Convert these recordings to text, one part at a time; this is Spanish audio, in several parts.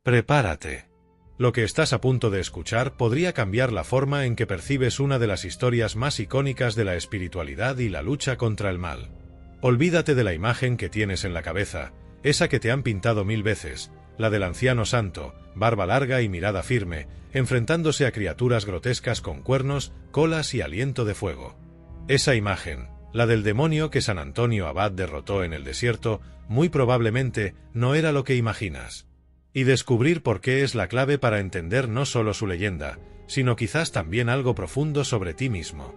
Prepárate. Lo que estás a punto de escuchar podría cambiar la forma en que percibes una de las historias más icónicas de la espiritualidad y la lucha contra el mal. Olvídate de la imagen que tienes en la cabeza, esa que te han pintado 1000 veces, la del anciano santo, barba larga y mirada firme, enfrentándose a criaturas grotescas con cuernos, colas y aliento de fuego. Esa imagen, la del demonio que San Antonio Abad derrotó en el desierto, muy probablemente no era lo que imaginas. Y descubrir por qué es la clave para entender no solo su leyenda, sino quizás también algo profundo sobre ti mismo.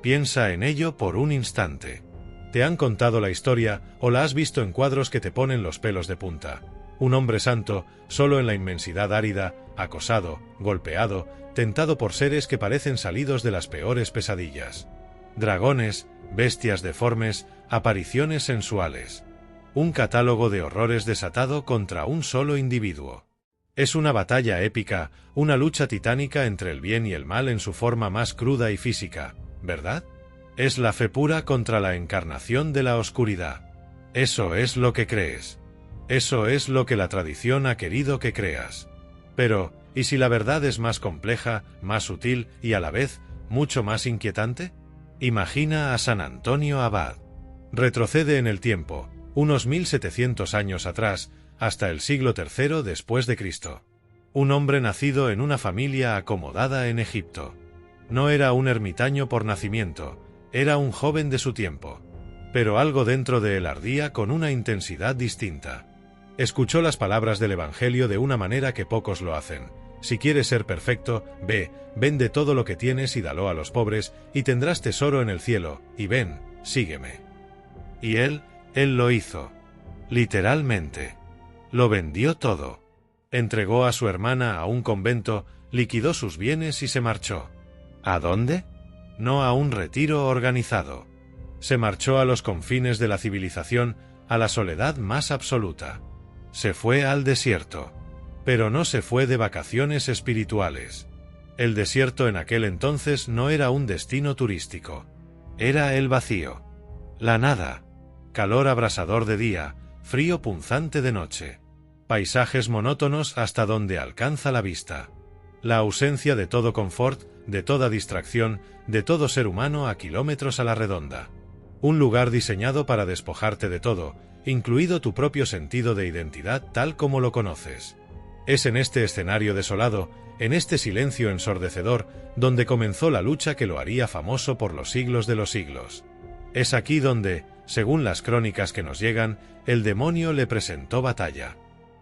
Piensa en ello por un instante. ¿Te han contado la historia o la has visto en cuadros que te ponen los pelos de punta? Un hombre santo, solo en la inmensidad árida, acosado, golpeado, tentado por seres que parecen salidos de las peores pesadillas. Dragones, bestias deformes, apariciones sensuales. Un catálogo de horrores desatado contra un solo individuo. Es una batalla épica, una lucha titánica entre el bien y el mal en su forma más cruda y física, ¿verdad? Es la fe pura contra la encarnación de la oscuridad. Eso es lo que crees. Eso es lo que la tradición ha querido que creas. Pero, ¿y si la verdad es más compleja, más sutil y a la vez, mucho más inquietante? Imagina a San Antonio Abad. Retrocede en el tiempo, unos 1700 años atrás, hasta el siglo III después de Cristo. Un hombre nacido en una familia acomodada en Egipto. No era un ermitaño por nacimiento, era un joven de su tiempo. Pero algo dentro de él ardía con una intensidad distinta. Escuchó las palabras del Evangelio de una manera que pocos lo hacen. Si quieres ser perfecto, ve, vende todo lo que tienes y dalo a los pobres, y tendrás tesoro en el cielo, y ven, sígueme. Y él lo hizo. Literalmente. Lo vendió todo. Entregó a su hermana a un convento, liquidó sus bienes y se marchó. ¿A dónde? No a un retiro organizado. Se marchó a los confines de la civilización, a la soledad más absoluta. Se fue al desierto. Pero no se fue de vacaciones espirituales. El desierto en aquel entonces no era un destino turístico. Era el vacío. La nada. Calor abrasador de día, frío punzante de noche. Paisajes monótonos hasta donde alcanza la vista. La ausencia de todo confort, de toda distracción, de todo ser humano a kilómetros a la redonda. Un lugar diseñado para despojarte de todo, incluido tu propio sentido de identidad tal como lo conoces. Es en este escenario desolado, en este silencio ensordecedor, donde comenzó la lucha que lo haría famoso por los siglos de los siglos. Es aquí donde, según las crónicas que nos llegan, el demonio le presentó batalla.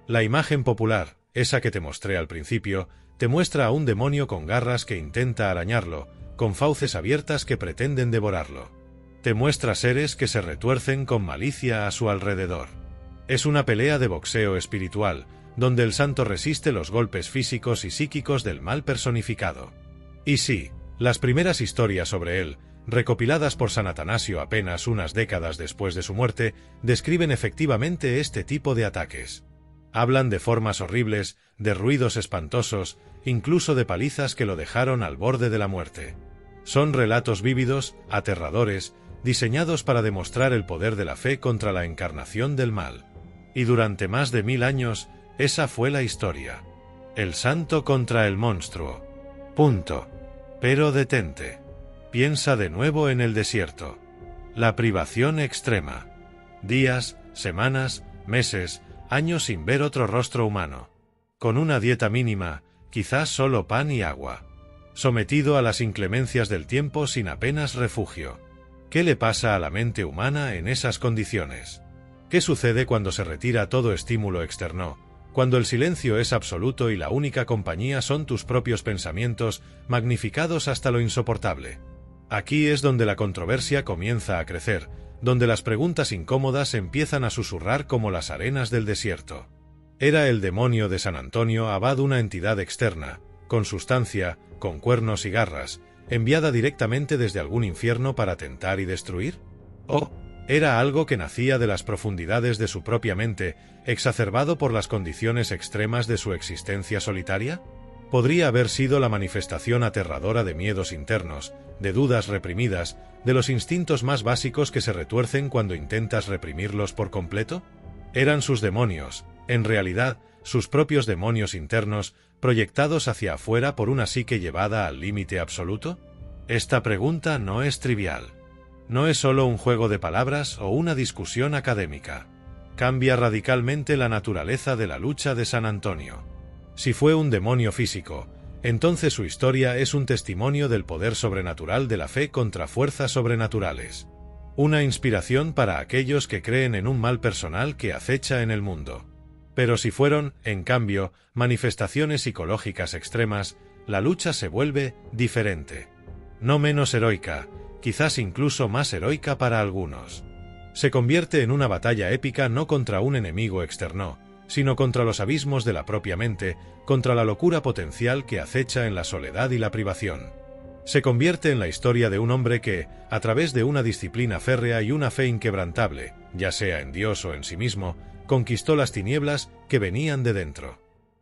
La imagen popular, esa que te mostré al principio, te muestra a un demonio con garras que intenta arañarlo, con fauces abiertas que pretenden devorarlo. Te muestra seres que se retuercen con malicia a su alrededor. Es una pelea de boxeo espiritual, donde el santo resiste los golpes físicos y psíquicos del mal personificado. Y sí, las primeras historias sobre él, recopiladas por San Atanasio apenas unas décadas después de su muerte, describen efectivamente este tipo de ataques. Hablan de formas horribles, de ruidos espantosos, incluso de palizas que lo dejaron al borde de la muerte. Son relatos vívidos, aterradores, diseñados para demostrar el poder de la fe contra la encarnación del mal. Y durante más de 1000 años, esa fue la historia. El santo contra el monstruo. Punto. Pero detente. Piensa de nuevo en el desierto. La privación extrema. Días, semanas, meses, años sin ver otro rostro humano. Con una dieta mínima, quizás solo pan y agua. Sometido a las inclemencias del tiempo sin apenas refugio. ¿Qué le pasa a la mente humana en esas condiciones? ¿Qué sucede cuando se retira todo estímulo externo? Cuando el silencio es absoluto y la única compañía son tus propios pensamientos, magnificados hasta lo insoportable. Aquí es donde la controversia comienza a crecer, donde las preguntas incómodas empiezan a susurrar como las arenas del desierto. ¿Era el demonio de San Antonio Abad una entidad externa, con sustancia, con cuernos y garras, enviada directamente desde algún infierno para tentar y destruir? ¿O era algo que nacía de las profundidades de su propia mente, exacerbado por las condiciones extremas de su existencia solitaria? Podría haber sido la manifestación aterradora de miedos internos, de dudas reprimidas, de los instintos más básicos que se retuercen cuando intentas reprimirlos por completo. Eran sus demonios, en realidad, sus propios demonios internos proyectados hacia afuera por una psique llevada al límite absoluto? Esta pregunta no es trivial. No es solo un juego de palabras o una discusión académica. Cambia radicalmente la naturaleza de la lucha de San Antonio. Si fue un demonio físico, entonces su historia es un testimonio del poder sobrenatural de la fe contra fuerzas sobrenaturales. Una inspiración para aquellos que creen en un mal personal que acecha en el mundo. Pero si fueron, en cambio, manifestaciones psicológicas extremas, la lucha se vuelve diferente. No menos heroica, quizás incluso más heroica para algunos. Se convierte en una batalla épica no contra un enemigo externo, sino contra los abismos de la propia mente, contra la locura potencial que acecha en la soledad y la privación. Se convierte en la historia de un hombre que, a través de una disciplina férrea y una fe inquebrantable, ya sea en Dios o en sí mismo, conquistó las tinieblas que venían de dentro.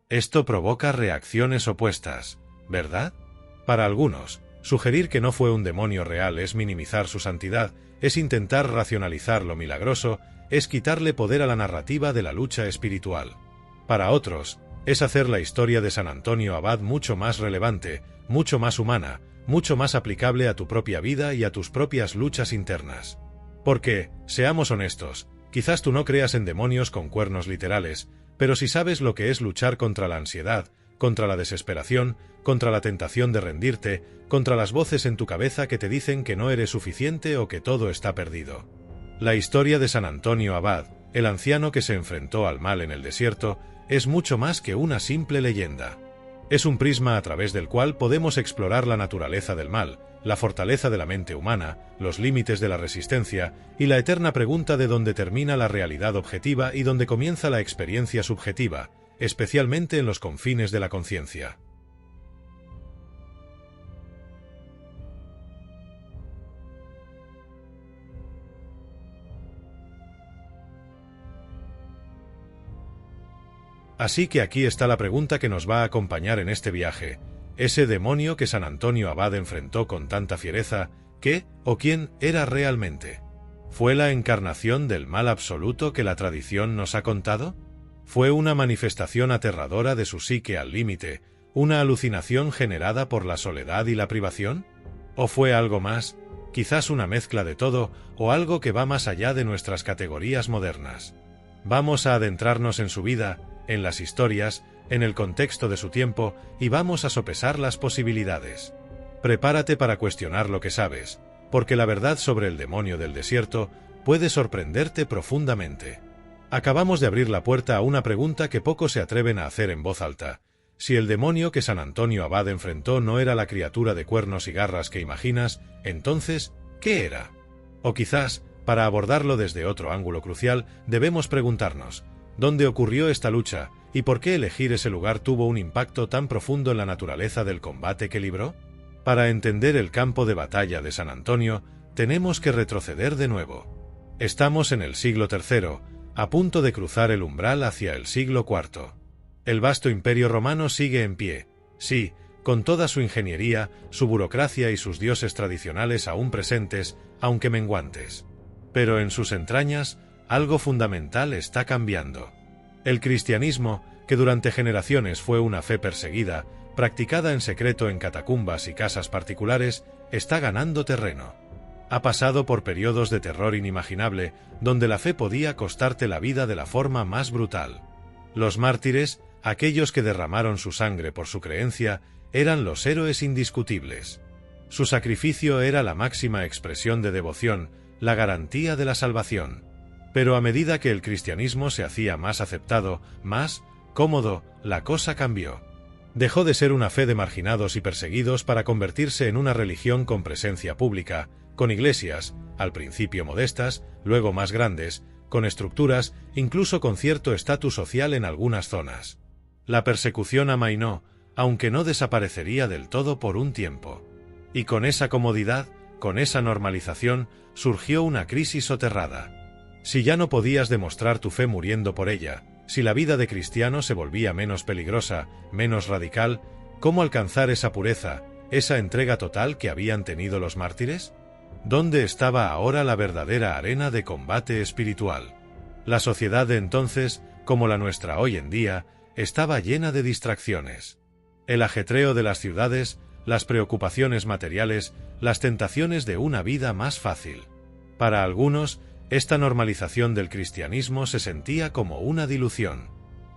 Esto provoca reacciones opuestas, ¿verdad? Para algunos, sugerir que no fue un demonio real es minimizar su santidad, es intentar racionalizar lo milagroso, es quitarle poder a la narrativa de la lucha espiritual. Para otros, es hacer la historia de San Antonio Abad mucho más relevante, mucho más humana, mucho más aplicable a tu propia vida y a tus propias luchas internas. Porque, seamos honestos, quizás tú no creas en demonios con cuernos literales, pero si sabes lo que es luchar contra la ansiedad, contra la desesperación, contra la tentación de rendirte, contra las voces en tu cabeza que te dicen que no eres suficiente o que todo está perdido. La historia de San Antonio Abad, el anciano que se enfrentó al mal en el desierto, es mucho más que una simple leyenda. Es un prisma a través del cual podemos explorar la naturaleza del mal, la fortaleza de la mente humana, los límites de la resistencia y la eterna pregunta de dónde termina la realidad objetiva y dónde comienza la experiencia subjetiva, especialmente en los confines de la conciencia. Así que aquí está la pregunta que nos va a acompañar en este viaje. Ese demonio que San Antonio Abad enfrentó con tanta fiereza, ¿qué o quién era realmente? ¿Fue la encarnación del mal absoluto que la tradición nos ha contado? ¿Fue una manifestación aterradora de su psique al límite, una alucinación generada por la soledad y la privación? ¿O fue algo más, quizás una mezcla de todo, o algo que va más allá de nuestras categorías modernas? Vamos a adentrarnos en su vida, en las historias, en el contexto de su tiempo, y vamos a sopesar las posibilidades. Prepárate para cuestionar lo que sabes, porque la verdad sobre el demonio del desierto puede sorprenderte profundamente. Acabamos de abrir la puerta a una pregunta que pocos se atreven a hacer en voz alta. Si el demonio que San Antonio Abad enfrentó no era la criatura de cuernos y garras que imaginas, entonces, ¿qué era? O quizás, para abordarlo desde otro ángulo crucial, debemos preguntarnos, ¿dónde ocurrió esta lucha, y por qué elegir ese lugar tuvo un impacto tan profundo en la naturaleza del combate que libró? Para entender el campo de batalla de San Antonio, tenemos que retroceder de nuevo. Estamos en el siglo III, a punto de cruzar el umbral hacia el siglo IV. El vasto imperio romano sigue en pie, sí, con toda su ingeniería, su burocracia y sus dioses tradicionales aún presentes, aunque menguantes. Pero en sus entrañas, algo fundamental está cambiando. El cristianismo, que durante generaciones fue una fe perseguida, practicada en secreto en catacumbas y casas particulares, está ganando terreno. Ha pasado por periodos de terror inimaginable, donde la fe podía costarte la vida de la forma más brutal. Los mártires, aquellos que derramaron su sangre por su creencia, eran los héroes indiscutibles. Su sacrificio era la máxima expresión de devoción, la garantía de la salvación. Pero a medida que el cristianismo se hacía más aceptado, más cómodo, la cosa cambió. Dejó de ser una fe de marginados y perseguidos para convertirse en una religión con presencia pública, con iglesias, al principio modestas, luego más grandes, con estructuras, incluso con cierto estatus social en algunas zonas. La persecución amainó, aunque no desaparecería del todo por un tiempo. Y con esa comodidad, con esa normalización, surgió una crisis soterrada. Si ya no podías demostrar tu fe muriendo por ella, si la vida de cristiano se volvía menos peligrosa, menos radical, ¿cómo alcanzar esa pureza, esa entrega total que habían tenido los mártires? ¿Dónde estaba ahora la verdadera arena de combate espiritual? La sociedad de entonces, como la nuestra hoy en día, estaba llena de distracciones. El ajetreo de las ciudades, las preocupaciones materiales, las tentaciones de una vida más fácil. Para algunos, esta normalización del cristianismo se sentía como una dilución.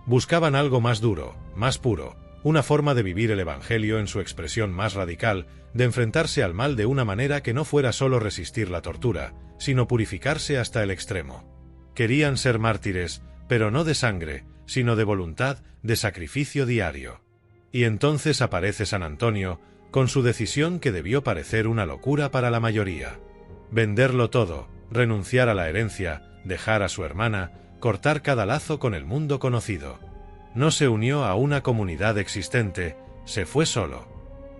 Buscaban algo más duro, más puro, una forma de vivir el Evangelio en su expresión más radical, de enfrentarse al mal de una manera que no fuera solo resistir la tortura, sino purificarse hasta el extremo. Querían ser mártires, pero no de sangre, sino de voluntad, de sacrificio diario. Y entonces aparece San Antonio, con su decisión que debió parecer una locura para la mayoría. Venderlo todo, renunciar a la herencia, dejar a su hermana, cortar cada lazo con el mundo conocido. No se unió a una comunidad existente, se fue solo.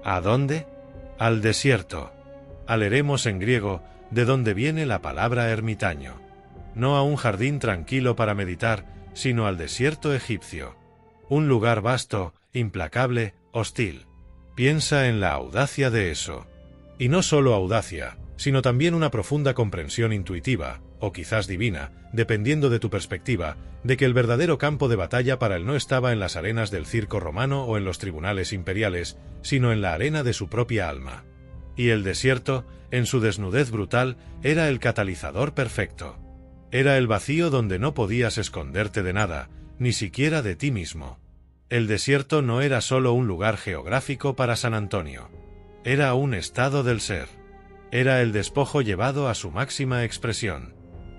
¿A dónde? Al desierto. Al eremos en griego, de donde viene la palabra ermitaño. No a un jardín tranquilo para meditar, sino al desierto egipcio. Un lugar vasto, implacable, hostil. Piensa en la audacia de eso. Y no solo audacia, sino también una profunda comprensión intuitiva, o quizás divina, dependiendo de tu perspectiva, de que el verdadero campo de batalla para él no estaba en las arenas del circo romano o en los tribunales imperiales, sino en la arena de su propia alma. Y el desierto, en su desnudez brutal, era el catalizador perfecto. Era el vacío donde no podías esconderte de nada, ni siquiera de ti mismo. El desierto no era solo un lugar geográfico para San Antonio. Era un estado del ser. Era el despojo llevado a su máxima expresión.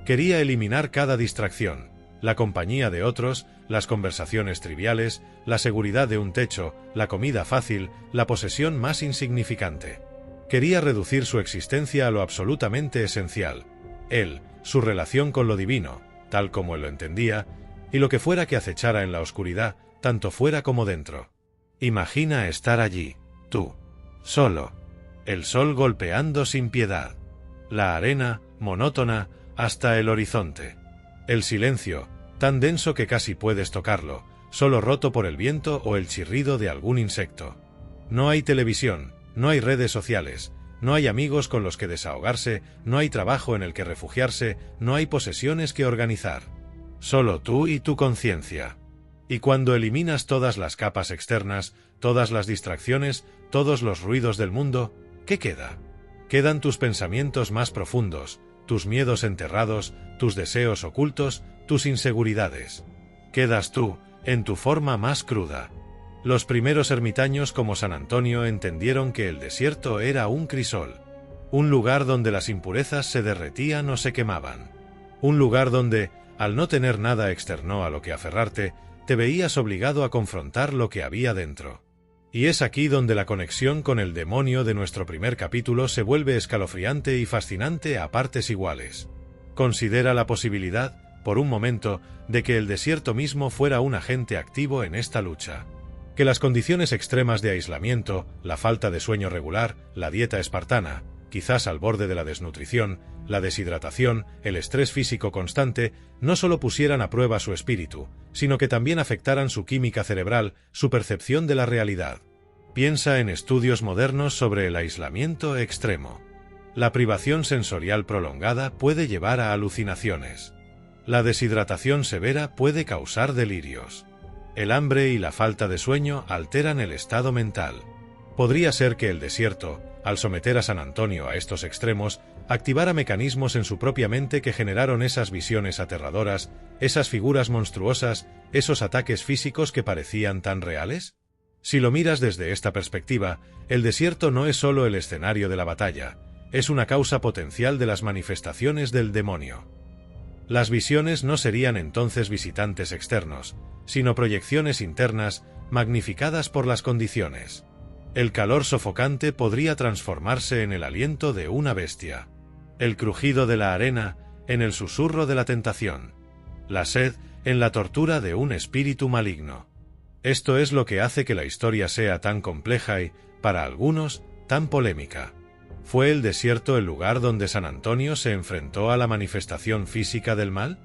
Quería eliminar cada distracción, la compañía de otros, las conversaciones triviales, la seguridad de un techo, la comida fácil, la posesión más insignificante. Quería reducir su existencia a lo absolutamente esencial. Él, su relación con lo divino, tal como él lo entendía, y lo que fuera que acechara en la oscuridad, tanto fuera como dentro. Imagina estar allí, tú, solo. El sol golpeando sin piedad. La arena, monótona, hasta el horizonte. El silencio, tan denso que casi puedes tocarlo, solo roto por el viento o el chirrido de algún insecto. No hay televisión, no hay redes sociales, no hay amigos con los que desahogarse, no hay trabajo en el que refugiarse, no hay posesiones que organizar. Solo tú y tu conciencia. Y cuando eliminas todas las capas externas, todas las distracciones, todos los ruidos del mundo, ¿qué queda? Quedan tus pensamientos más profundos, tus miedos enterrados, tus deseos ocultos, tus inseguridades. Quedas tú, en tu forma más cruda. Los primeros ermitaños como San Antonio entendieron que el desierto era un crisol, un lugar donde las impurezas se derretían o se quemaban, un lugar donde, al no tener nada externo a lo que aferrarte, te veías obligado a confrontar lo que había dentro. Y es aquí donde la conexión con el demonio de nuestro primer capítulo se vuelve escalofriante y fascinante a partes iguales. Considera la posibilidad, por un momento, de que el desierto mismo fuera un agente activo en esta lucha. Que las condiciones extremas de aislamiento, la falta de sueño regular, la dieta espartana, quizás al borde de la desnutrición, la deshidratación, el estrés físico constante, no solo pusieran a prueba su espíritu, sino que también afectaran su química cerebral, su percepción de la realidad. Piensa en estudios modernos sobre el aislamiento extremo. La privación sensorial prolongada puede llevar a alucinaciones. La deshidratación severa puede causar delirios. El hambre y la falta de sueño alteran el estado mental. Podría ser que el desierto, al someter a San Antonio a estos extremos, activara mecanismos en su propia mente que generaron esas visiones aterradoras, esas figuras monstruosas, esos ataques físicos que parecían tan reales. Si lo miras desde esta perspectiva, el desierto no es solo el escenario de la batalla, es una causa potencial de las manifestaciones del demonio. Las visiones no serían entonces visitantes externos, sino proyecciones internas magnificadas por las condiciones. El calor sofocante podría transformarse en el aliento de una bestia. El crujido de la arena en el susurro de la tentación. La sed en la tortura de un espíritu maligno. Esto es lo que hace que la historia sea tan compleja y, para algunos, tan polémica. ¿Fue el desierto el lugar donde San Antonio se enfrentó a la manifestación física del mal?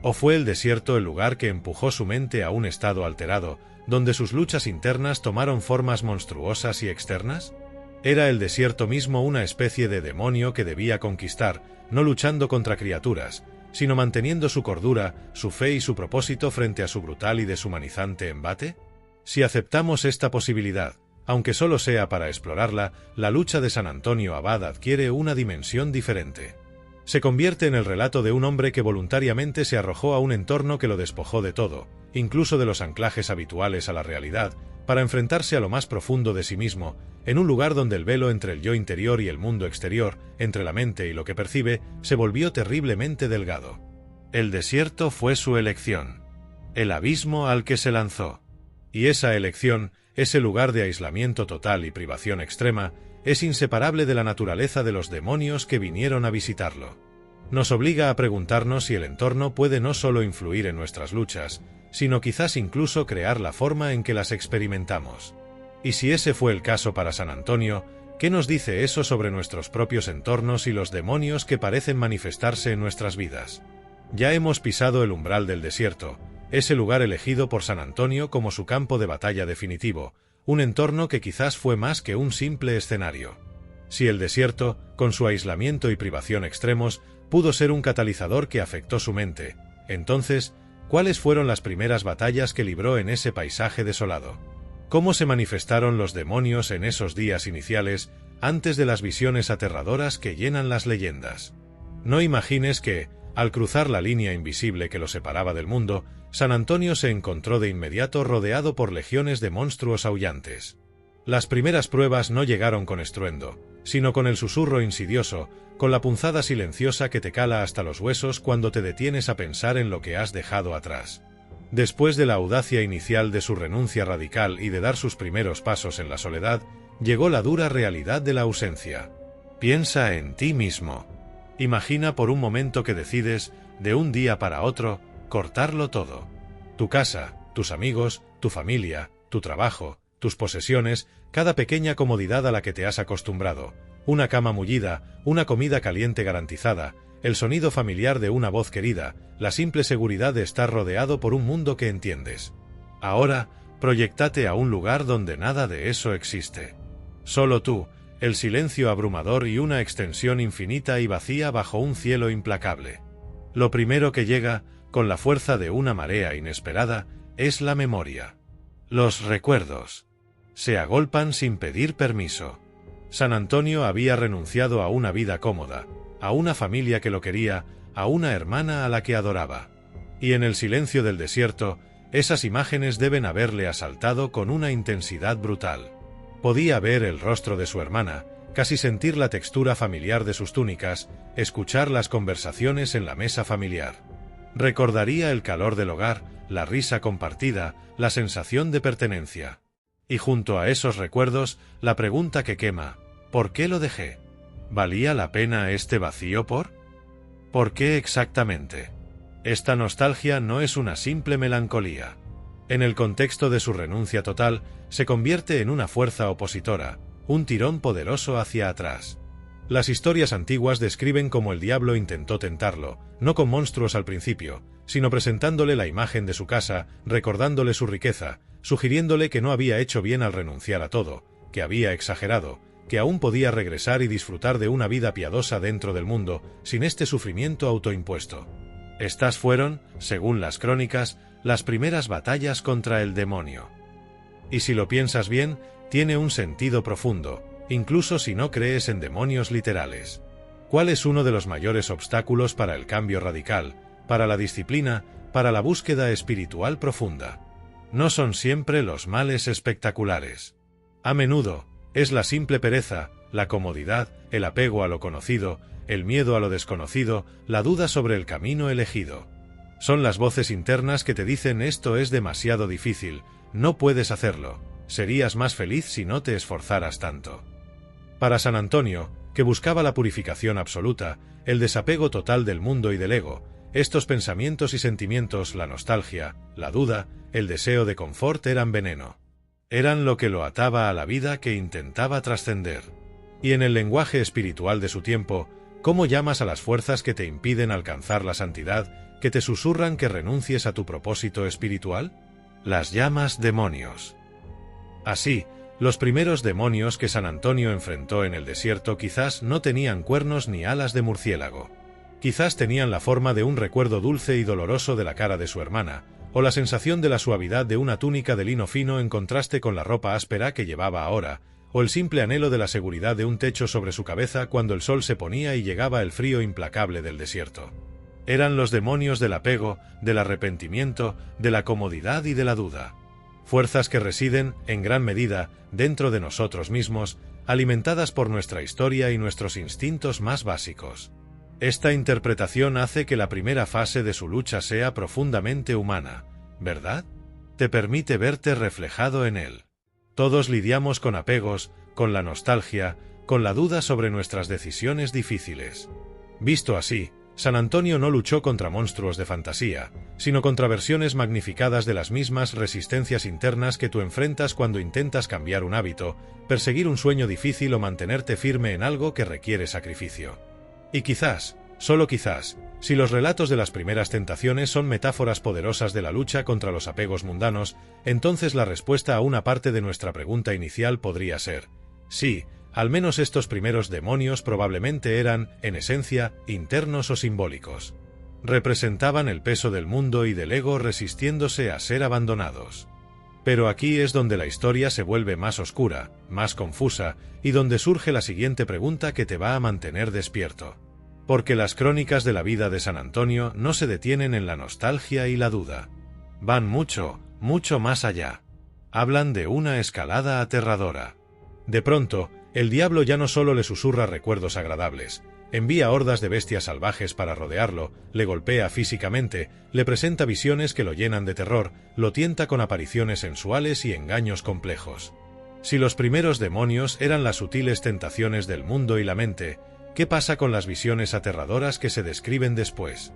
¿O fue el desierto el lugar que empujó su mente a un estado alterado, donde sus luchas internas tomaron formas monstruosas y externas? ¿Era el desierto mismo una especie de demonio que debía conquistar, no luchando contra criaturas, sino manteniendo su cordura, su fe y su propósito frente a su brutal y deshumanizante embate? Si aceptamos esta posibilidad, aunque solo sea para explorarla, la lucha de San Antonio Abad adquiere una dimensión diferente. Se convierte en el relato de un hombre que voluntariamente se arrojó a un entorno que lo despojó de todo, incluso de los anclajes habituales a la realidad, para enfrentarse a lo más profundo de sí mismo, en un lugar donde el velo entre el yo interior y el mundo exterior, entre la mente y lo que percibe, se volvió terriblemente delgado. El desierto fue su elección, el abismo al que se lanzó. Y esa elección, ese lugar de aislamiento total y privación extrema, es inseparable de la naturaleza de los demonios que vinieron a visitarlo. Nos obliga a preguntarnos si el entorno puede no solo influir en nuestras luchas, sino quizás incluso crear la forma en que las experimentamos. Y si ese fue el caso para San Antonio, ¿qué nos dice eso sobre nuestros propios entornos y los demonios que parecen manifestarse en nuestras vidas? Ya hemos pisado el umbral del desierto, ese lugar elegido por San Antonio como su campo de batalla definitivo, un entorno que quizás fue más que un simple escenario. Si el desierto, con su aislamiento y privación extremos, pudo ser un catalizador que afectó su mente, entonces, ¿cuáles fueron las primeras batallas que libró en ese paisaje desolado? ¿Cómo se manifestaron los demonios en esos días iniciales, antes de las visiones aterradoras que llenan las leyendas? No imagines que, al cruzar la línea invisible que lo separaba del mundo, San Antonio se encontró de inmediato rodeado por legiones de monstruos aullantes. Las primeras pruebas no llegaron con estruendo, sino con el susurro insidioso, con la punzada silenciosa que te cala hasta los huesos cuando te detienes a pensar en lo que has dejado atrás. Después de la audacia inicial de su renuncia radical y de dar sus primeros pasos en la soledad, llegó la dura realidad de la ausencia. Piensa en ti mismo. Imagina por un momento que decides, de un día para otro, cortarlo todo. Tu casa, tus amigos, tu familia, tu trabajo, tus posesiones, cada pequeña comodidad a la que te has acostumbrado, una cama mullida, una comida caliente garantizada, el sonido familiar de una voz querida, la simple seguridad de estar rodeado por un mundo que entiendes. Ahora, proyéctate a un lugar donde nada de eso existe. Solo tú, el silencio abrumador y una extensión infinita y vacía bajo un cielo implacable. Lo primero que llega, con la fuerza de una marea inesperada, es la memoria. Los recuerdos. Se agolpan sin pedir permiso. San Antonio había renunciado a una vida cómoda, a una familia que lo quería, a una hermana a la que adoraba. Y en el silencio del desierto, esas imágenes deben haberle asaltado con una intensidad brutal. Podía ver el rostro de su hermana, casi sentir la textura familiar de sus túnicas, escuchar las conversaciones en la mesa familiar. Recordaría el calor del hogar, la risa compartida, la sensación de pertenencia. Y junto a esos recuerdos, la pregunta que quema, ¿por qué lo dejé? ¿Valía la pena este vacío por? ¿Por qué exactamente? Esta nostalgia no es una simple melancolía. En el contexto de su renuncia total, se convierte en una fuerza opositora, un tirón poderoso hacia atrás. Las historias antiguas describen cómo el diablo intentó tentarlo, no con monstruos al principio, sino presentándole la imagen de su casa, recordándole su riqueza, sugiriéndole que no había hecho bien al renunciar a todo, que había exagerado, que aún podía regresar y disfrutar de una vida piadosa dentro del mundo, sin este sufrimiento autoimpuesto. Estas fueron, según las crónicas, las primeras batallas contra el demonio. Y si lo piensas bien, tiene un sentido profundo, incluso si no crees en demonios literales. ¿Cuál es uno de los mayores obstáculos para el cambio radical, para la disciplina, para la búsqueda espiritual profunda? No son siempre los males espectaculares. A menudo, es la simple pereza, la comodidad, el apego a lo conocido, el miedo a lo desconocido, la duda sobre el camino elegido. Son las voces internas que te dicen esto es demasiado difícil, no puedes hacerlo, serías más feliz si no te esforzaras tanto. Para San Antonio, que buscaba la purificación absoluta, el desapego total del mundo y del ego, estos pensamientos y sentimientos, la nostalgia, la duda, el deseo de confort eran veneno. Eran lo que lo ataba a la vida que intentaba trascender. Y en el lenguaje espiritual de su tiempo, ¿cómo llamas a las fuerzas que te impiden alcanzar la santidad, que te susurran que renuncies a tu propósito espiritual? Las llamas demonios. Así, los primeros demonios que San Antonio enfrentó en el desierto quizás no tenían cuernos ni alas de murciélago. Quizás tenían la forma de un recuerdo dulce y doloroso de la cara de su hermana, o la sensación de la suavidad de una túnica de lino fino en contraste con la ropa áspera que llevaba ahora, o el simple anhelo de la seguridad de un techo sobre su cabeza cuando el sol se ponía y llegaba el frío implacable del desierto. Eran los demonios del apego, del arrepentimiento, de la comodidad y de la duda. Fuerzas que residen, en gran medida, dentro de nosotros mismos, alimentadas por nuestra historia y nuestros instintos más básicos. Esta interpretación hace que la primera fase de su lucha sea profundamente humana, ¿verdad? Te permite verte reflejado en él. Todos lidiamos con apegos, con la nostalgia, con la duda sobre nuestras decisiones difíciles. Visto así, San Antonio no luchó contra monstruos de fantasía, sino contra versiones magnificadas de las mismas resistencias internas que tú enfrentas cuando intentas cambiar un hábito, perseguir un sueño difícil o mantenerte firme en algo que requiere sacrificio. Y quizás, solo quizás, si los relatos de las primeras tentaciones son metáforas poderosas de la lucha contra los apegos mundanos, entonces la respuesta a una parte de nuestra pregunta inicial podría ser: sí, al menos estos primeros demonios probablemente eran, en esencia, internos o simbólicos. Representaban el peso del mundo y del ego resistiéndose a ser abandonados. Pero aquí es donde la historia se vuelve más oscura, más confusa, y donde surge la siguiente pregunta que te va a mantener despierto. Porque las crónicas de la vida de San Antonio no se detienen en la nostalgia y la duda. Van mucho, mucho más allá. Hablan de una escalada aterradora. De pronto, el diablo ya no solo le susurra recuerdos agradables, envía hordas de bestias salvajes para rodearlo, le golpea físicamente, le presenta visiones que lo llenan de terror, lo tienta con apariciones sensuales y engaños complejos. Si los primeros demonios eran las sutiles tentaciones del mundo y la mente, ¿qué pasa con las visiones aterradoras que se describen después?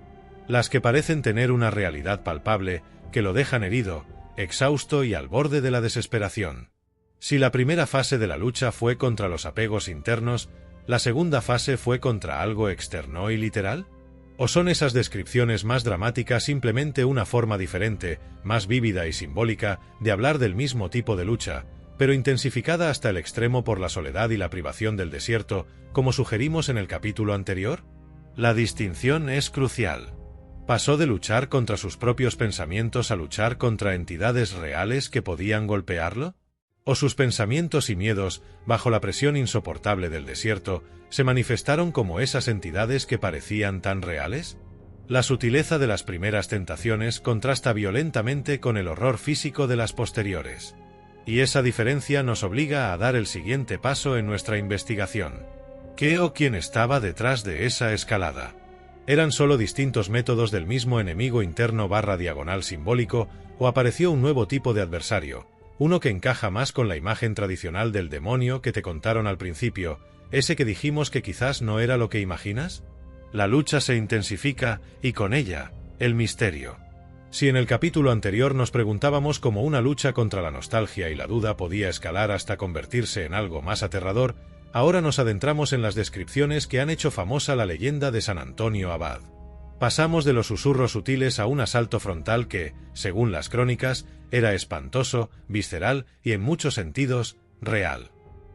Las que parecen tener una realidad palpable, que lo dejan herido, exhausto y al borde de la desesperación. Si la primera fase de la lucha fue contra los apegos internos, ¿la segunda fase fue contra algo externo y literal? ¿O son esas descripciones más dramáticas simplemente una forma diferente, más vívida y simbólica, de hablar del mismo tipo de lucha, pero intensificada hasta el extremo por la soledad y la privación del desierto, como sugerimos en el capítulo anterior? La distinción es crucial. ¿Pasó de luchar contra sus propios pensamientos a luchar contra entidades reales que podían golpearlo? ¿O sus pensamientos y miedos, bajo la presión insoportable del desierto, se manifestaron como esas entidades que parecían tan reales? La sutileza de las primeras tentaciones contrasta violentamente con el horror físico de las posteriores. Y esa diferencia nos obliga a dar el siguiente paso en nuestra investigación. ¿Qué o quién estaba detrás de esa escalada? ¿Eran solo distintos métodos del mismo enemigo interno / diagonal simbólico, o apareció un nuevo tipo de adversario? Uno que encaja más con la imagen tradicional del demonio que te contaron al principio, ese que dijimos que quizás no era lo que imaginas. La lucha se intensifica, y con ella, el misterio. Si en el capítulo anterior nos preguntábamos cómo una lucha contra la nostalgia y la duda podía escalar hasta convertirse en algo más aterrador, ahora nos adentramos en las descripciones que han hecho famosa la leyenda de San Antonio Abad. Pasamos de los susurros sutiles a un asalto frontal que, según las crónicas, era espantoso, visceral y en muchos sentidos, real.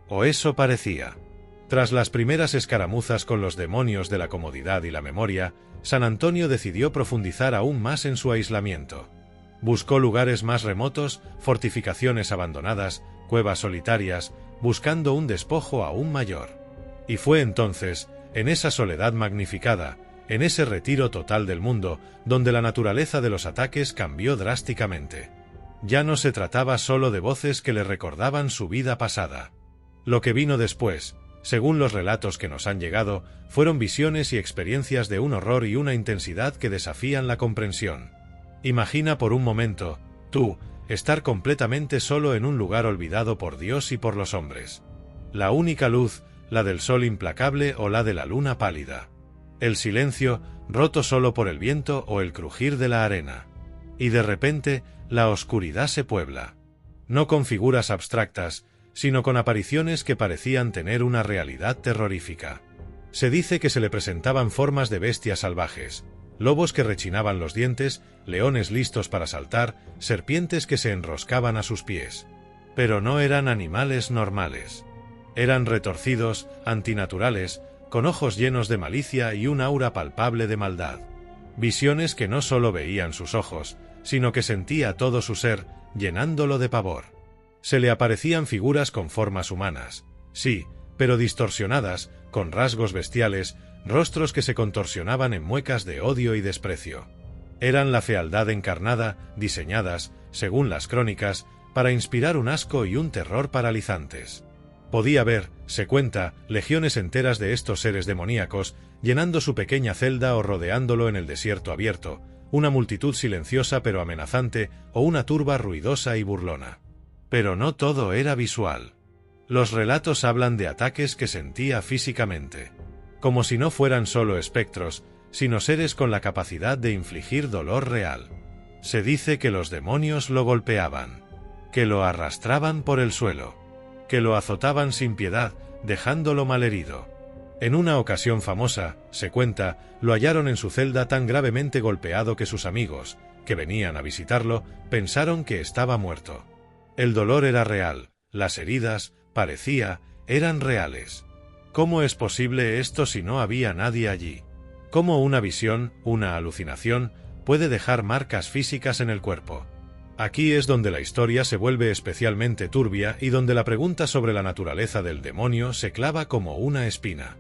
O eso parecía. Tras las primeras escaramuzas con los demonios de la comodidad y la memoria, San Antonio decidió profundizar aún más en su aislamiento. Buscó lugares más remotos, fortificaciones abandonadas, cuevas solitarias, buscando un despojo aún mayor. Y fue entonces, en esa soledad magnificada, en ese retiro total del mundo, donde la naturaleza de los ataques cambió drásticamente. Ya no se trataba solo de voces que le recordaban su vida pasada. Lo que vino después, según los relatos que nos han llegado, fueron visiones y experiencias de un horror y una intensidad que desafían la comprensión. Imagina por un momento, tú, estar completamente solo en un lugar olvidado por Dios y por los hombres. La única luz, la del sol implacable o la de la luna pálida. El silencio, roto solo por el viento o el crujir de la arena. Y de repente, la oscuridad se puebla. No con figuras abstractas, sino con apariciones que parecían tener una realidad terrorífica. Se dice que se le presentaban formas de bestias salvajes, lobos que rechinaban los dientes, leones listos para saltar, serpientes que se enroscaban a sus pies. Pero no eran animales normales. Eran retorcidos, antinaturales, con ojos llenos de malicia y un aura palpable de maldad. Visiones que no solo veían sus ojos, sino que sentía todo su ser, llenándolo de pavor. Se le aparecían figuras con formas humanas, sí, pero distorsionadas, con rasgos bestiales, rostros que se contorsionaban en muecas de odio y desprecio. Eran la fealdad encarnada, diseñadas, según las crónicas, para inspirar un asco y un terror paralizantes. Podía ver, se cuenta, legiones enteras de estos seres demoníacos, llenando su pequeña celda o rodeándolo en el desierto abierto, una multitud silenciosa pero amenazante, o una turba ruidosa y burlona. Pero no todo era visual. Los relatos hablan de ataques que sentía físicamente. Como si no fueran solo espectros, sino seres con la capacidad de infligir dolor real. Se dice que los demonios lo golpeaban, que lo arrastraban por el suelo, que lo azotaban sin piedad, dejándolo malherido. En una ocasión famosa, se cuenta, lo hallaron en su celda tan gravemente golpeado que sus amigos, que venían a visitarlo, pensaron que estaba muerto. El dolor era real, las heridas, eran reales. ¿Cómo es posible esto si no había nadie allí? ¿Cómo una visión, una alucinación, puede dejar marcas físicas en el cuerpo? Aquí es donde la historia se vuelve especialmente turbia y donde la pregunta sobre la naturaleza del demonio se clava como una espina.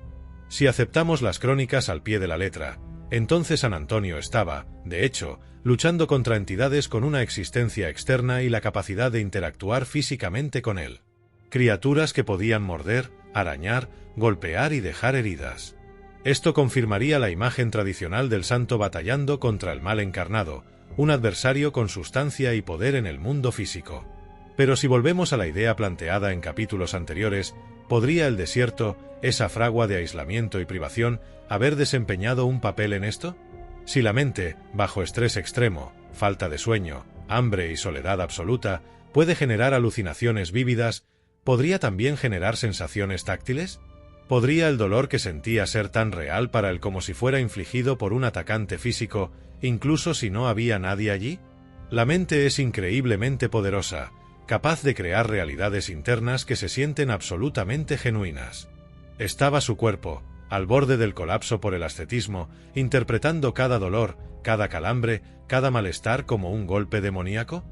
Si aceptamos las crónicas al pie de la letra, entonces San Antonio estaba, de hecho, luchando contra entidades con una existencia externa y la capacidad de interactuar físicamente con él. Criaturas que podían morder, arañar, golpear y dejar heridas. Esto confirmaría la imagen tradicional del santo batallando contra el mal encarnado, un adversario con sustancia y poder en el mundo físico. Pero si volvemos a la idea planteada en capítulos anteriores, ¿podría el desierto, esa fragua de aislamiento y privación, haber desempeñado un papel en esto? Si la mente, bajo estrés extremo, falta de sueño, hambre y soledad absoluta, puede generar alucinaciones vívidas, ¿podría también generar sensaciones táctiles? ¿Podría el dolor que sentía ser tan real para él como si fuera infligido por un atacante físico, incluso si no había nadie allí? La mente es increíblemente poderosa, capaz de crear realidades internas que se sienten absolutamente genuinas. ¿Estaba su cuerpo, al borde del colapso por el ascetismo, interpretando cada dolor, cada calambre, cada malestar como un golpe demoníaco?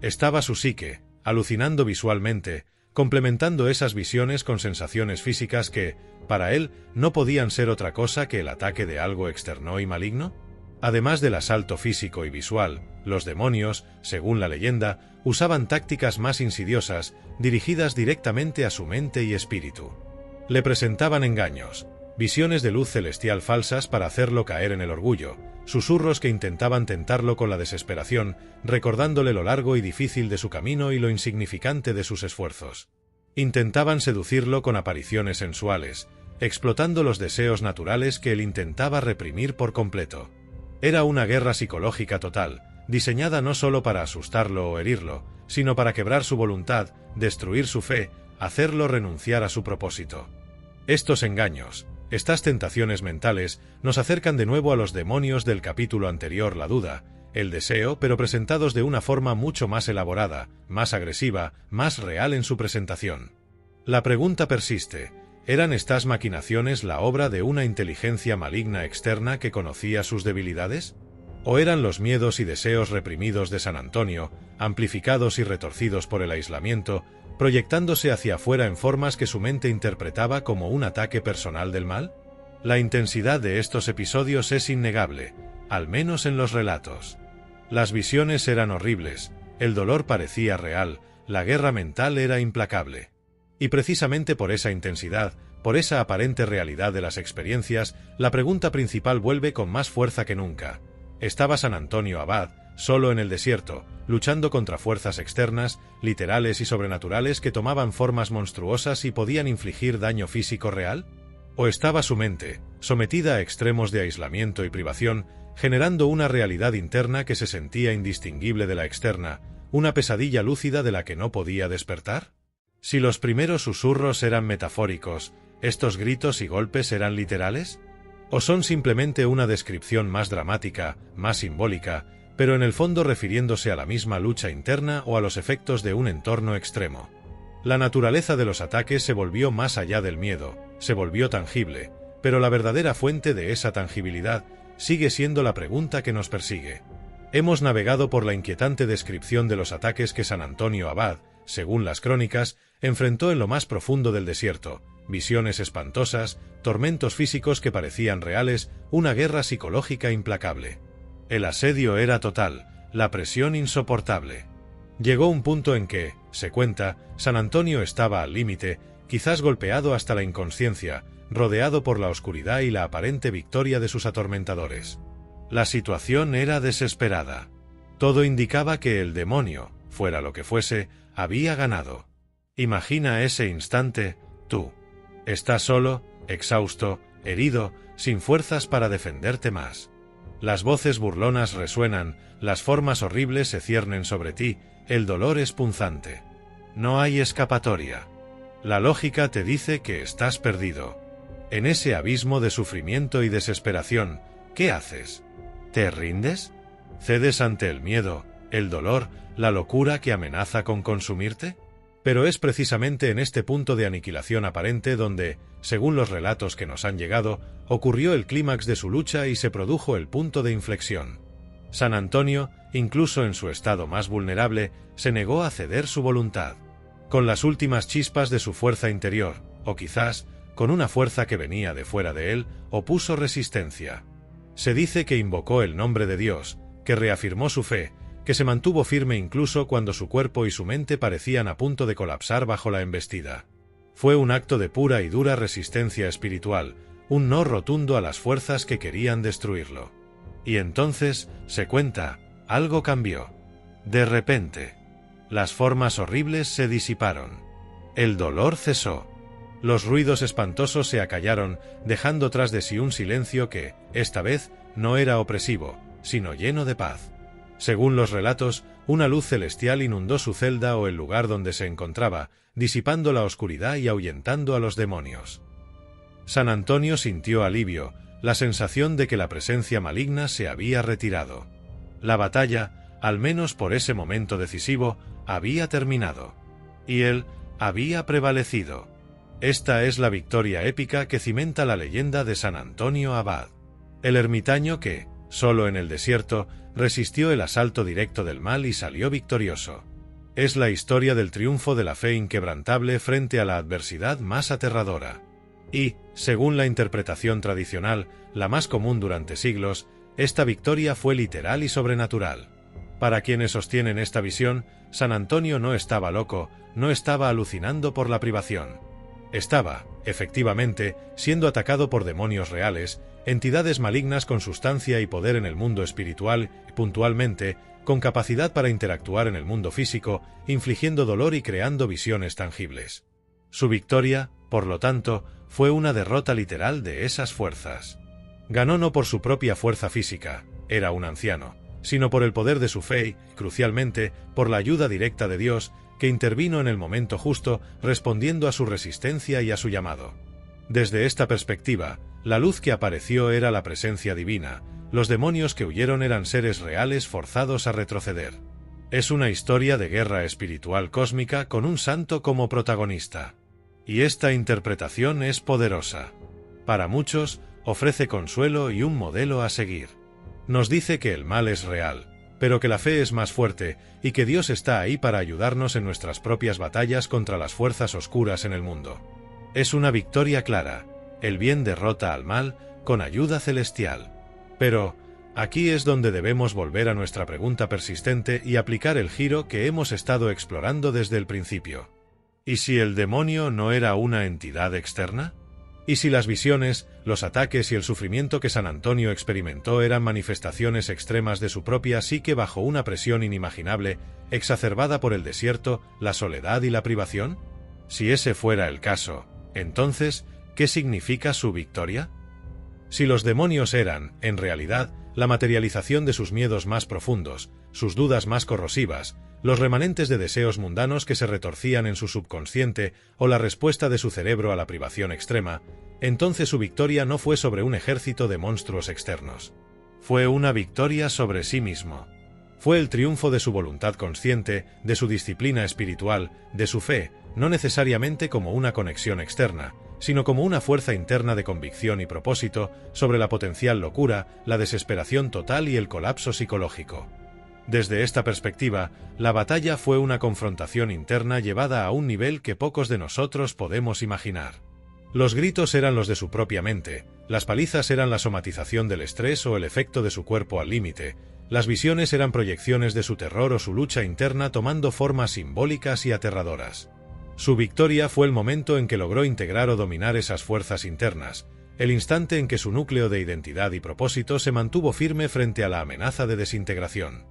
¿Estaba su psique, alucinando visualmente, complementando esas visiones con sensaciones físicas que, para él, no podían ser otra cosa que el ataque de algo externo y maligno? Además del asalto físico y visual, los demonios, según la leyenda, usaban tácticas más insidiosas, dirigidas directamente a su mente y espíritu. Le presentaban engaños, visiones de luz celestial falsas para hacerlo caer en el orgullo, susurros que intentaban tentarlo con la desesperación, recordándole lo largo y difícil de su camino y lo insignificante de sus esfuerzos. Intentaban seducirlo con apariciones sensuales, explotando los deseos naturales que él intentaba reprimir por completo. Era una guerra psicológica total, diseñada no solo para asustarlo o herirlo, sino para quebrar su voluntad, destruir su fe, hacerlo renunciar a su propósito. Estos engaños, estas tentaciones mentales, nos acercan de nuevo a los demonios del capítulo anterior, la duda, el deseo, pero presentados de una forma mucho más elaborada, más agresiva, más real en su presentación. La pregunta persiste: ¿eran estas maquinaciones la obra de una inteligencia maligna externa que conocía sus debilidades? ¿O eran los miedos y deseos reprimidos de San Antonio, amplificados y retorcidos por el aislamiento, proyectándose hacia afuera en formas que su mente interpretaba como un ataque personal del mal? La intensidad de estos episodios es innegable, al menos en los relatos. Las visiones eran horribles, el dolor parecía real, la guerra mental era implacable. Y precisamente por esa intensidad, por esa aparente realidad de las experiencias, la pregunta principal vuelve con más fuerza que nunca. ¿Estaba San Antonio Abad, solo en el desierto, luchando contra fuerzas externas, literales y sobrenaturales que tomaban formas monstruosas y podían infligir daño físico real? ¿O estaba su mente, sometida a extremos de aislamiento y privación, generando una realidad interna que se sentía indistinguible de la externa, una pesadilla lúcida de la que no podía despertar? Si los primeros susurros eran metafóricos, ¿estos gritos y golpes eran literales? ¿O son simplemente una descripción más dramática, más simbólica, pero en el fondo refiriéndose a la misma lucha interna o a los efectos de un entorno extremo? La naturaleza de los ataques se volvió más allá del miedo, se volvió tangible, Pero la verdadera fuente de esa tangibilidad sigue siendo la pregunta que nos persigue. Hemos navegado por la inquietante descripción de los ataques que San Antonio Abad, según las crónicas, enfrentó en lo más profundo del desierto, visiones espantosas, tormentos físicos que parecían reales, una guerra psicológica implacable. El asedio era total, la presión insoportable. Llegó un punto en que, se cuenta, San Antonio estaba al límite, quizás golpeado hasta la inconsciencia, rodeado por la oscuridad y la aparente victoria de sus atormentadores. La situación era desesperada. Todo indicaba que el demonio, fuera lo que fuese, había ganado. Imagina ese instante, tú. Estás solo, exhausto, herido, sin fuerzas para defenderte más. Las voces burlonas resuenan, las formas horribles se ciernen sobre ti, el dolor es punzante. No hay escapatoria. La lógica te dice que estás perdido. En ese abismo de sufrimiento y desesperación, ¿qué haces? ¿Te rindes? ¿Cedes ante el miedo, el dolor, la locura que amenaza con consumirte? Pero es precisamente en este punto de aniquilación aparente donde, según los relatos que nos han llegado, ocurrió el clímax de su lucha y se produjo el punto de inflexión. San Antonio, incluso en su estado más vulnerable, se negó a ceder su voluntad. Con las últimas chispas de su fuerza interior, o quizás, con una fuerza que venía de fuera de él, opuso resistencia. Se dice que invocó el nombre de Dios, que reafirmó su fe, que se mantuvo firme incluso cuando su cuerpo y su mente parecían a punto de colapsar bajo la embestida. Fue un acto de pura y dura resistencia espiritual, un no rotundo a las fuerzas que querían destruirlo. Y entonces, se cuenta, algo cambió. De repente, las formas horribles se disiparon. El dolor cesó. Los ruidos espantosos se acallaron, dejando tras de sí un silencio que, esta vez, no era opresivo, sino lleno de paz. Según los relatos, una luz celestial inundó su celda o el lugar donde se encontraba, disipando la oscuridad y ahuyentando a los demonios. San Antonio sintió alivio, la sensación de que la presencia maligna se había retirado. La batalla, al menos por ese momento decisivo, había terminado. Y él había prevalecido. Esta es la victoria épica que cimenta la leyenda de San Antonio Abad. El ermitaño que, solo en el desierto, resistió el asalto directo del mal y salió victorioso. Es la historia del triunfo de la fe inquebrantable frente a la adversidad más aterradora. Y, según la interpretación tradicional, la más común durante siglos, esta victoria fue literal y sobrenatural. Para quienes sostienen esta visión, San Antonio no estaba loco, no estaba alucinando por la privación. Estaba, efectivamente, siendo atacado por demonios reales, entidades malignas con sustancia y poder en el mundo espiritual y, puntualmente, con capacidad para interactuar en el mundo físico, infligiendo dolor y creando visiones tangibles. Su victoria, por lo tanto, fue una derrota literal de esas fuerzas. Ganó no por su propia fuerza física, era un anciano, sino por el poder de su fe y, crucialmente, por la ayuda directa de Dios, que intervino en el momento justo, respondiendo a su resistencia y a su llamado. Desde esta perspectiva, la luz que apareció era la presencia divina, los demonios que huyeron eran seres reales forzados a retroceder. Es una historia de guerra espiritual cósmica con un santo como protagonista. Y esta interpretación es poderosa. Para muchos, ofrece consuelo y un modelo a seguir. Nos dice que el mal es real, pero que la fe es más fuerte y que Dios está ahí para ayudarnos en nuestras propias batallas contra las fuerzas oscuras en el mundo. Es una victoria clara, el bien derrota al mal con ayuda celestial. Pero, aquí es donde debemos volver a nuestra pregunta persistente y aplicar el giro que hemos estado explorando desde el principio. ¿Y si el demonio no era una entidad externa? ¿Y si las visiones, los ataques y el sufrimiento que San Antonio experimentó eran manifestaciones extremas de su propia psique bajo una presión inimaginable, exacerbada por el desierto, la soledad y la privación? Si ese fuera el caso, entonces, ¿qué significa su victoria? Si los demonios eran, en realidad, la materialización de sus miedos más profundos, sus dudas más corrosivas, los remanentes de deseos mundanos que se retorcían en su subconsciente o la respuesta de su cerebro a la privación extrema, entonces su victoria no fue sobre un ejército de monstruos externos. Fue una victoria sobre sí mismo. Fue el triunfo de su voluntad consciente, de su disciplina espiritual, de su fe, no necesariamente como una conexión externa, sino como una fuerza interna de convicción y propósito sobre la potencial locura, la desesperación total y el colapso psicológico. Desde esta perspectiva, la batalla fue una confrontación interna llevada a un nivel que pocos de nosotros podemos imaginar. Los gritos eran los de su propia mente, las palizas eran la somatización del estrés o el efecto de su cuerpo al límite, las visiones eran proyecciones de su terror o su lucha interna tomando formas simbólicas y aterradoras. Su victoria fue el momento en que logró integrar o dominar esas fuerzas internas, el instante en que su núcleo de identidad y propósito se mantuvo firme frente a la amenaza de desintegración.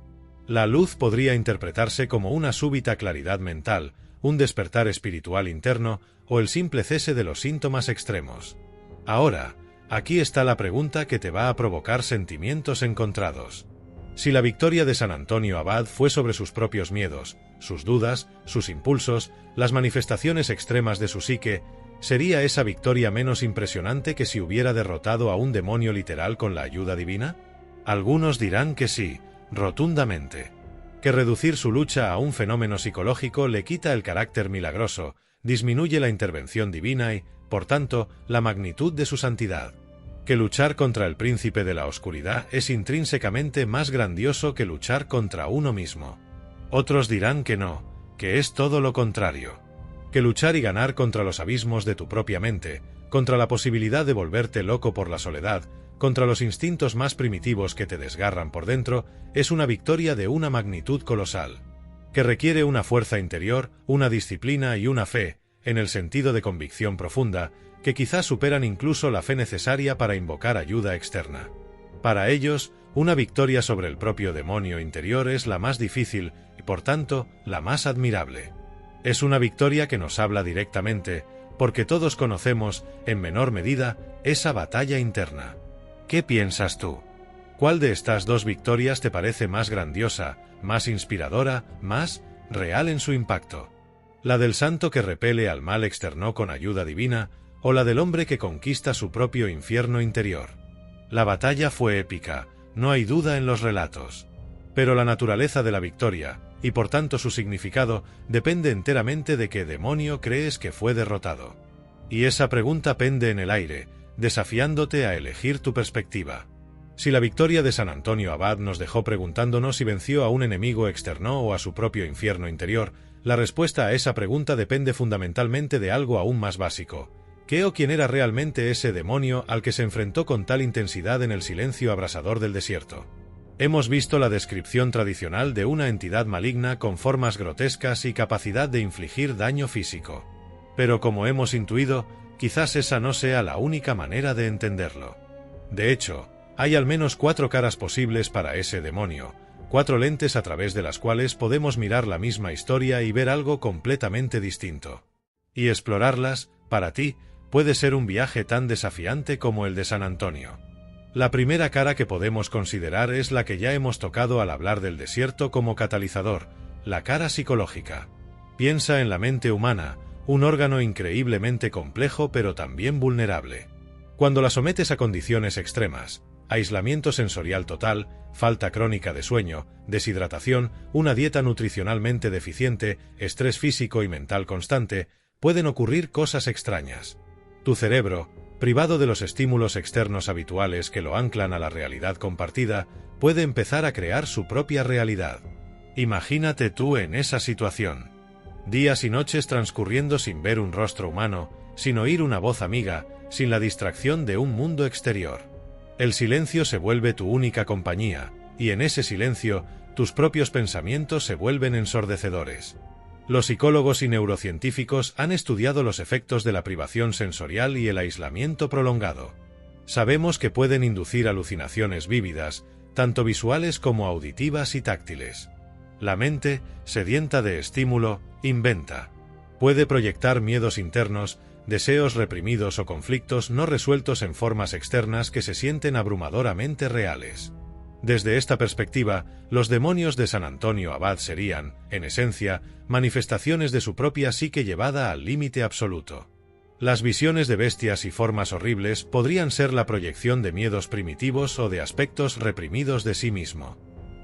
La luz podría interpretarse como una súbita claridad mental, un despertar espiritual interno o el simple cese de los síntomas extremos. Ahora, aquí está la pregunta que te va a provocar sentimientos encontrados. Si la victoria de San Antonio Abad fue sobre sus propios miedos, sus dudas, sus impulsos, las manifestaciones extremas de su psique, ¿sería esa victoria menos impresionante que si hubiera derrotado a un demonio literal con la ayuda divina? Algunos dirán que sí, rotundamente. Que reducir su lucha a un fenómeno psicológico le quita el carácter milagroso, disminuye la intervención divina y, por tanto, la magnitud de su santidad. Que luchar contra el príncipe de la oscuridad es intrínsecamente más grandioso que luchar contra uno mismo. Otros dirán que no, que es todo lo contrario. Que luchar y ganar contra los abismos de tu propia mente, contra la posibilidad de volverte loco por la soledad, contra los instintos más primitivos que te desgarran por dentro, es una victoria de una magnitud colosal. Que requiere una fuerza interior, una disciplina y una fe, en el sentido de convicción profunda, que quizás superan incluso la fe necesaria para invocar ayuda externa. Para ellos, una victoria sobre el propio demonio interior es la más difícil y, por tanto, la más admirable. Es una victoria que nos habla directamente, porque todos conocemos, en menor medida, esa batalla interna. ¿Qué piensas tú? ¿Cuál de estas dos victorias te parece más grandiosa, más inspiradora, más real en su impacto? ¿La del santo que repele al mal externo con ayuda divina, o la del hombre que conquista su propio infierno interior? La batalla fue épica, no hay duda en los relatos. Pero la naturaleza de la victoria, y por tanto su significado, depende enteramente de qué demonio crees que fue derrotado. Y esa pregunta pende en el aire, desafiándote a elegir tu perspectiva. Si la victoria de San Antonio Abad nos dejó preguntándonos si venció a un enemigo externo o a su propio infierno interior, la respuesta a esa pregunta depende fundamentalmente de algo aún más básico. ¿Qué o quién era realmente ese demonio al que se enfrentó con tal intensidad en el silencio abrasador del desierto? Hemos visto la descripción tradicional de una entidad maligna con formas grotescas y capacidad de infligir daño físico. Pero como hemos intuido, quizás esa no sea la única manera de entenderlo. De hecho, hay al menos 4 caras posibles para ese demonio, 4 lentes a través de las cuales podemos mirar la misma historia y ver algo completamente distinto. Y explorarlas, para ti, puede ser un viaje tan desafiante como el de San Antonio. La primera cara que podemos considerar es la que ya hemos tocado al hablar del desierto como catalizador, la cara psicológica. Piensa en la mente humana, un órgano increíblemente complejo pero también vulnerable. Cuando la sometes a condiciones extremas, aislamiento sensorial total, falta crónica de sueño, deshidratación, una dieta nutricionalmente deficiente, estrés físico y mental constante, pueden ocurrir cosas extrañas. Tu cerebro, privado de los estímulos externos habituales que lo anclan a la realidad compartida, puede empezar a crear su propia realidad. Imagínate tú en esa situación. Días y noches transcurriendo sin ver un rostro humano, sin oír una voz amiga, sin la distracción de un mundo exterior. El silencio se vuelve tu única compañía, y en ese silencio, tus propios pensamientos se vuelven ensordecedores. Los psicólogos y neurocientíficos han estudiado los efectos de la privación sensorial y el aislamiento prolongado. Sabemos que pueden inducir alucinaciones vívidas, tanto visuales como auditivas y táctiles. La mente, sedienta de estímulo, inventa. Puede proyectar miedos internos, deseos reprimidos o conflictos no resueltos en formas externas que se sienten abrumadoramente reales. Desde esta perspectiva, los demonios de San Antonio Abad serían, en esencia, manifestaciones de su propia psique llevada al límite absoluto. Las visiones de bestias y formas horribles podrían ser la proyección de miedos primitivos o de aspectos reprimidos de sí mismo.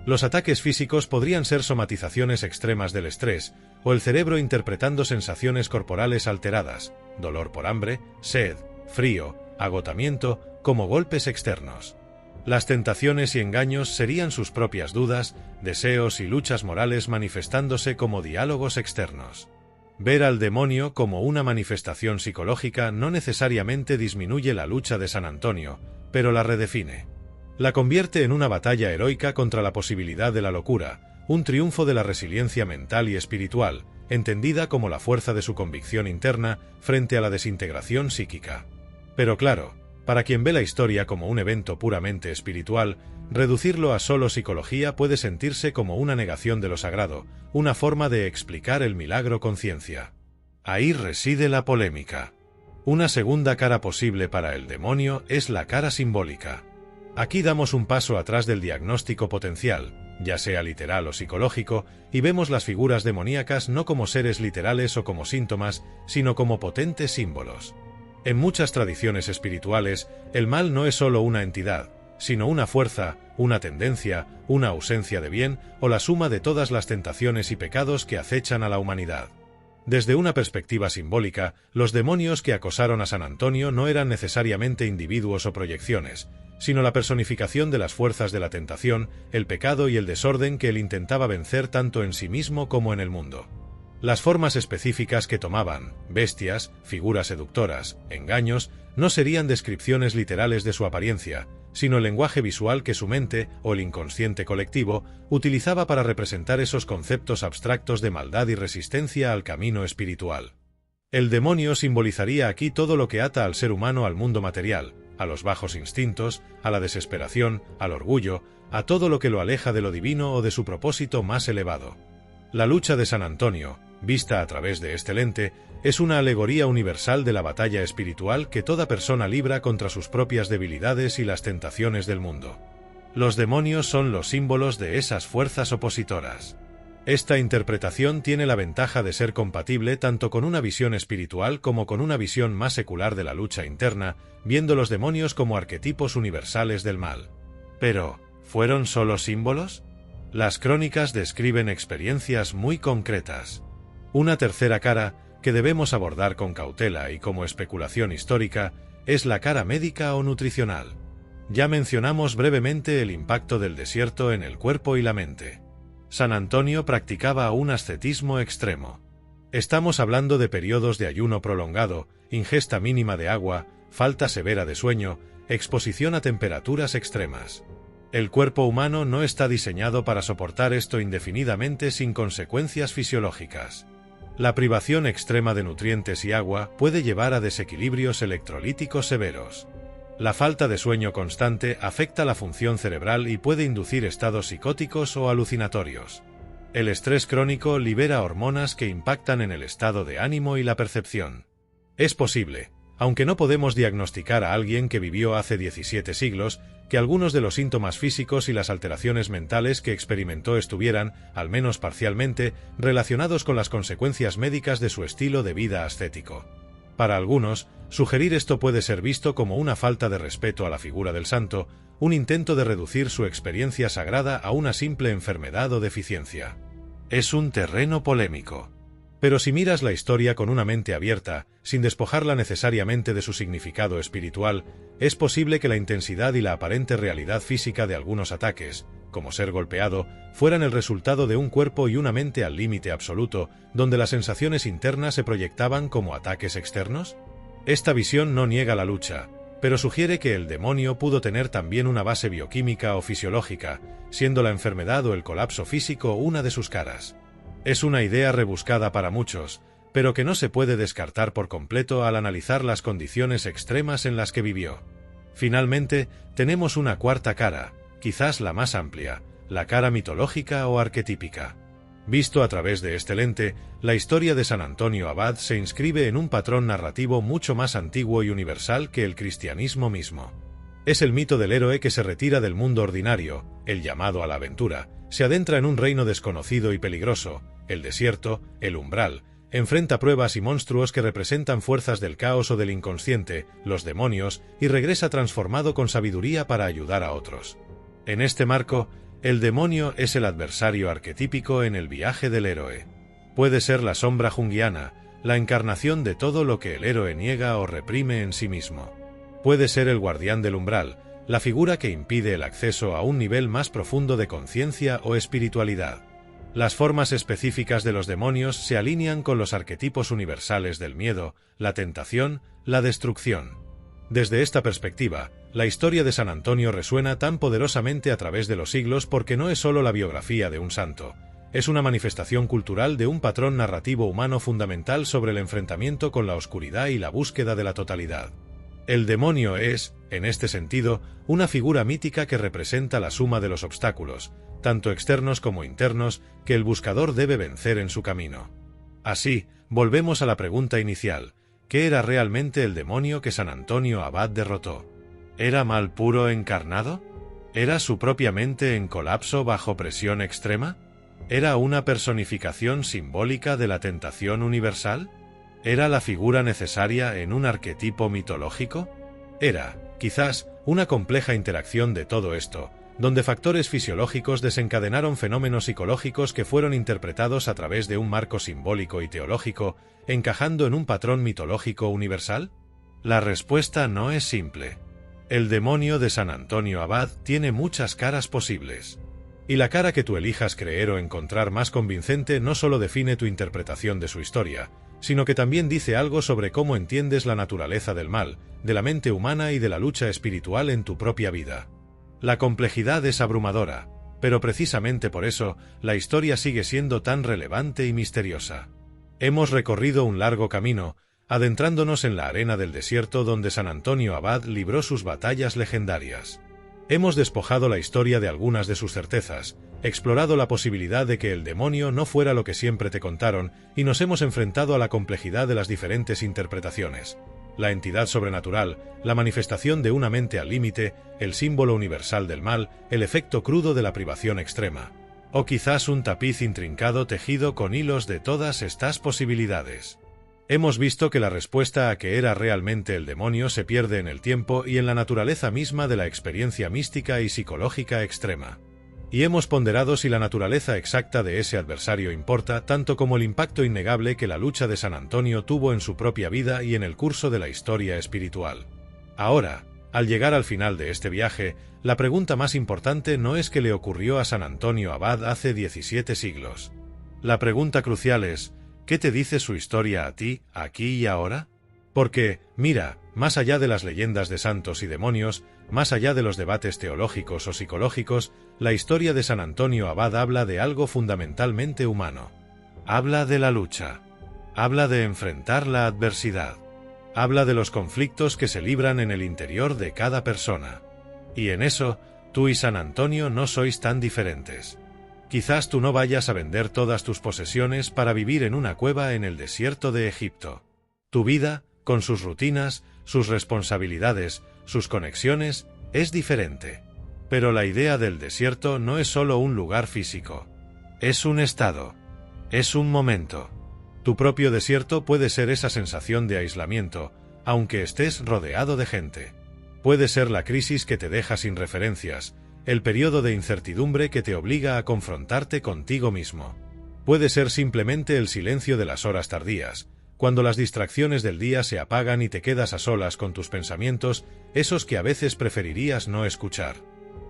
Los ataques físicos podrían ser somatizaciones extremas del estrés, o el cerebro interpretando sensaciones corporales alteradas, dolor por hambre, sed, frío, agotamiento, como golpes externos. Las tentaciones y engaños serían sus propias dudas, deseos y luchas morales manifestándose como diálogos externos. Ver al demonio como una manifestación psicológica no necesariamente disminuye la lucha de San Antonio, pero la redefine. La convierte en una batalla heroica contra la posibilidad de la locura, un triunfo de la resiliencia mental y espiritual, entendida como la fuerza de su convicción interna frente a la desintegración psíquica. Pero claro, para quien ve la historia como un evento puramente espiritual, reducirlo a solo psicología puede sentirse como una negación de lo sagrado, una forma de explicar el milagro con ciencia. Ahí reside la polémica. Una segunda cara posible para el demonio es la cara simbólica. Aquí damos un paso atrás del diagnóstico potencial, ya sea literal o psicológico, y vemos las figuras demoníacas no como seres literales o como síntomas, sino como potentes símbolos. En muchas tradiciones espirituales, el mal no es solo una entidad, sino una fuerza, una tendencia, una ausencia de bien o la suma de todas las tentaciones y pecados que acechan a la humanidad. Desde una perspectiva simbólica, los demonios que acosaron a San Antonio no eran necesariamente individuos o proyecciones, sino la personificación de las fuerzas de la tentación, el pecado y el desorden que él intentaba vencer tanto en sí mismo como en el mundo. Las formas específicas que tomaban, bestias, figuras seductoras, engaños, no serían descripciones literales de su apariencia, sino el lenguaje visual que su mente, o el inconsciente colectivo, utilizaba para representar esos conceptos abstractos de maldad y resistencia al camino espiritual. El demonio simbolizaría aquí todo lo que ata al ser humano al mundo material, a los bajos instintos, a la desesperación, al orgullo, a todo lo que lo aleja de lo divino o de su propósito más elevado. La lucha de San Antonio, vista a través de este lente, es una alegoría universal de la batalla espiritual que toda persona libra contra sus propias debilidades y las tentaciones del mundo. Los demonios son los símbolos de esas fuerzas opositoras. Esta interpretación tiene la ventaja de ser compatible tanto con una visión espiritual como con una visión más secular de la lucha interna, viendo los demonios como arquetipos universales del mal. Pero, ¿fueron solo símbolos? Las crónicas describen experiencias muy concretas. Una tercera cara, que debemos abordar con cautela y como especulación histórica, es la cara médica o nutricional. Ya mencionamos brevemente el impacto del desierto en el cuerpo y la mente. San Antonio practicaba un ascetismo extremo. Estamos hablando de periodos de ayuno prolongado, ingesta mínima de agua, falta severa de sueño, exposición a temperaturas extremas. El cuerpo humano no está diseñado para soportar esto indefinidamente sin consecuencias fisiológicas. La privación extrema de nutrientes y agua puede llevar a desequilibrios electrolíticos severos. La falta de sueño constante afecta la función cerebral y puede inducir estados psicóticos o alucinatorios. El estrés crónico libera hormonas que impactan en el estado de ánimo y la percepción. Es posible, aunque no podemos diagnosticar a alguien que vivió hace 17 siglos, que algunos de los síntomas físicos y las alteraciones mentales que experimentó estuvieran, al menos parcialmente, relacionados con las consecuencias médicas de su estilo de vida ascético. Para algunos, sugerir esto puede ser visto como una falta de respeto a la figura del santo, un intento de reducir su experiencia sagrada a una simple enfermedad o deficiencia. Es un terreno polémico. Pero si miras la historia con una mente abierta, sin despojarla necesariamente de su significado espiritual, es posible que la intensidad y la aparente realidad física de algunos ataques, como ser golpeado, fueran el resultado de un cuerpo y una mente al límite absoluto, donde las sensaciones internas se proyectaban como ataques externos. Esta visión no niega la lucha, pero sugiere que el demonio pudo tener también una base bioquímica o fisiológica, siendo la enfermedad o el colapso físico una de sus caras. Es una idea rebuscada para muchos, pero que no se puede descartar por completo al analizar las condiciones extremas en las que vivió. Finalmente, tenemos una cuarta cara, quizás la más amplia, la cara mitológica o arquetípica. Visto a través de este lente, la historia de San Antonio Abad se inscribe en un patrón narrativo mucho más antiguo y universal que el cristianismo mismo. Es el mito del héroe que se retira del mundo ordinario, el llamado a la aventura, se adentra en un reino desconocido y peligroso, el desierto, el umbral, enfrenta pruebas y monstruos que representan fuerzas del caos o del inconsciente, los demonios, y regresa transformado con sabiduría para ayudar a otros. En este marco, el demonio es el adversario arquetípico en el viaje del héroe. Puede ser la sombra junguiana, la encarnación de todo lo que el héroe niega o reprime en sí mismo. Puede ser el guardián del umbral, la figura que impide el acceso a un nivel más profundo de conciencia o espiritualidad. Las formas específicas de los demonios se alinean con los arquetipos universales del miedo, la tentación, la destrucción. Desde esta perspectiva, la historia de San Antonio resuena tan poderosamente a través de los siglos porque no es solo la biografía de un santo, es una manifestación cultural de un patrón narrativo humano fundamental sobre el enfrentamiento con la oscuridad y la búsqueda de la totalidad. El demonio es, en este sentido, una figura mítica que representa la suma de los obstáculos, tanto externos como internos, que el buscador debe vencer en su camino. Así, volvemos a la pregunta inicial: ¿qué era realmente el demonio que San Antonio Abad derrotó? ¿Era mal puro encarnado? ¿Era su propia mente en colapso bajo presión extrema? ¿Era una personificación simbólica de la tentación universal? ¿Era la figura necesaria en un arquetipo mitológico? Era, quizás, una compleja interacción de todo esto, donde factores fisiológicos desencadenaron fenómenos psicológicos que fueron interpretados a través de un marco simbólico y teológico, encajando en un patrón mitológico universal. La respuesta no es simple. El demonio de San Antonio Abad tiene muchas caras posibles. Y la cara que tú elijas creer o encontrar más convincente no solo define tu interpretación de su historia, sino que también dice algo sobre cómo entiendes la naturaleza del mal, de la mente humana y de la lucha espiritual en tu propia vida. La complejidad es abrumadora, pero precisamente por eso, la historia sigue siendo tan relevante y misteriosa. Hemos recorrido un largo camino, adentrándonos en la arena del desierto donde San Antonio Abad libró sus batallas legendarias. Hemos despojado la historia de algunas de sus certezas, explorado la posibilidad de que el demonio no fuera lo que siempre te contaron y nos hemos enfrentado a la complejidad de las diferentes interpretaciones. La entidad sobrenatural, la manifestación de una mente al límite, el símbolo universal del mal, el efecto crudo de la privación extrema. O quizás un tapiz intrincado tejido con hilos de todas estas posibilidades. Hemos visto que la respuesta a qué era realmente el demonio se pierde en el tiempo y en la naturaleza misma de la experiencia mística y psicológica extrema. Y hemos ponderado si la naturaleza exacta de ese adversario importa tanto como el impacto innegable que la lucha de San Antonio tuvo en su propia vida y en el curso de la historia espiritual. Ahora, al llegar al final de este viaje, la pregunta más importante no es qué le ocurrió a San Antonio Abad hace 17 siglos. La pregunta crucial es: ¿qué te dice su historia a ti, aquí y ahora? Porque, mira, más allá de las leyendas de santos y demonios, más allá de los debates teológicos o psicológicos, la historia de San Antonio Abad habla de algo fundamentalmente humano. Habla de la lucha. Habla de enfrentar la adversidad. Habla de los conflictos que se libran en el interior de cada persona. Y en eso, tú y San Antonio no sois tan diferentes. Quizás tú no vayas a vender todas tus posesiones para vivir en una cueva en el desierto de Egipto. Tu vida, con sus rutinas, sus responsabilidades, sus conexiones, es diferente. Pero la idea del desierto no es solo un lugar físico. Es un estado. Es un momento. Tu propio desierto puede ser esa sensación de aislamiento, aunque estés rodeado de gente. Puede ser la crisis que te deja sin referencias, el periodo de incertidumbre que te obliga a confrontarte contigo mismo. Puede ser simplemente el silencio de las horas tardías, cuando las distracciones del día se apagan y te quedas a solas con tus pensamientos, esos que a veces preferirías no escuchar.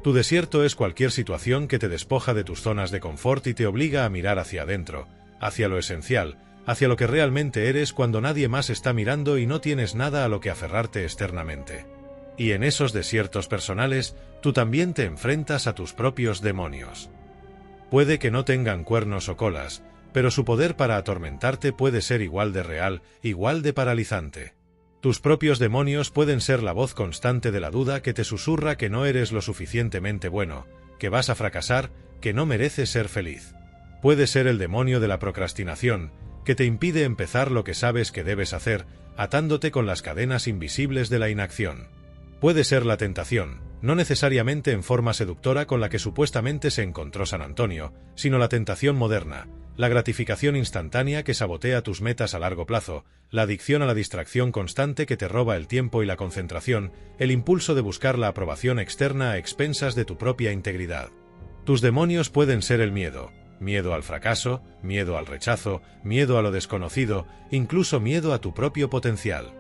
Tu desierto es cualquier situación que te despoja de tus zonas de confort y te obliga a mirar hacia adentro, hacia lo esencial, hacia lo que realmente eres cuando nadie más está mirando y no tienes nada a lo que aferrarte externamente. Y en esos desiertos personales, tú también te enfrentas a tus propios demonios. Puede que no tengan cuernos o colas, pero su poder para atormentarte puede ser igual de real, igual de paralizante. Tus propios demonios pueden ser la voz constante de la duda que te susurra que no eres lo suficientemente bueno, que vas a fracasar, que no mereces ser feliz. Puede ser el demonio de la procrastinación, que te impide empezar lo que sabes que debes hacer, atándote con las cadenas invisibles de la inacción. Puede ser la tentación, no necesariamente en forma seductora con la que supuestamente se encontró San Antonio, sino la tentación moderna, la gratificación instantánea que sabotea tus metas a largo plazo, la adicción a la distracción constante que te roba el tiempo y la concentración, el impulso de buscar la aprobación externa a expensas de tu propia integridad. Tus demonios pueden ser el miedo, miedo al fracaso, miedo al rechazo, miedo a lo desconocido, incluso miedo a tu propio potencial.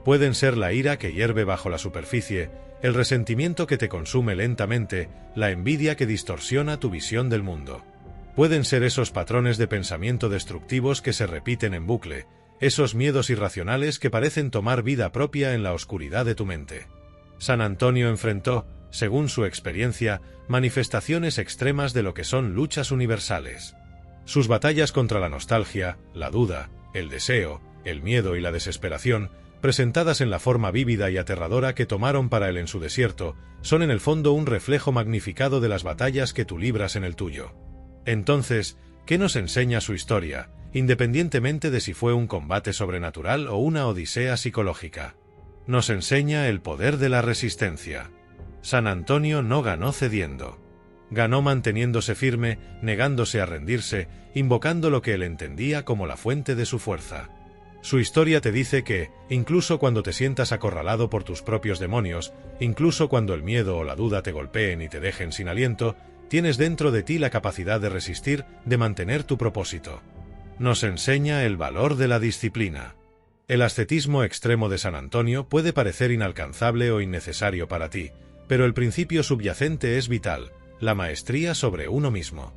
Pueden ser la ira que hierve bajo la superficie, el resentimiento que te consume lentamente, la envidia que distorsiona tu visión del mundo. Pueden ser esos patrones de pensamiento destructivos que se repiten en bucle, esos miedos irracionales que parecen tomar vida propia en la oscuridad de tu mente. San Antonio enfrentó, según su experiencia, manifestaciones extremas de lo que son luchas universales. Sus batallas contra la nostalgia, la duda, el deseo, el miedo y la desesperación, presentadas en la forma vívida y aterradora que tomaron para él en su desierto, son en el fondo un reflejo magnificado de las batallas que tú libras en el tuyo. Entonces, ¿qué nos enseña su historia, independientemente de si fue un combate sobrenatural o una odisea psicológica? Nos enseña el poder de la resistencia. San Antonio no ganó cediendo. Ganó manteniéndose firme, negándose a rendirse, invocando lo que él entendía como la fuente de su fuerza. Su historia te dice que, incluso cuando te sientas acorralado por tus propios demonios, incluso cuando el miedo o la duda te golpeen y te dejen sin aliento, tienes dentro de ti la capacidad de resistir, de mantener tu propósito. Nos enseña el valor de la disciplina. El ascetismo extremo de San Antonio puede parecer inalcanzable o innecesario para ti, pero el principio subyacente es vital, la maestría sobre uno mismo.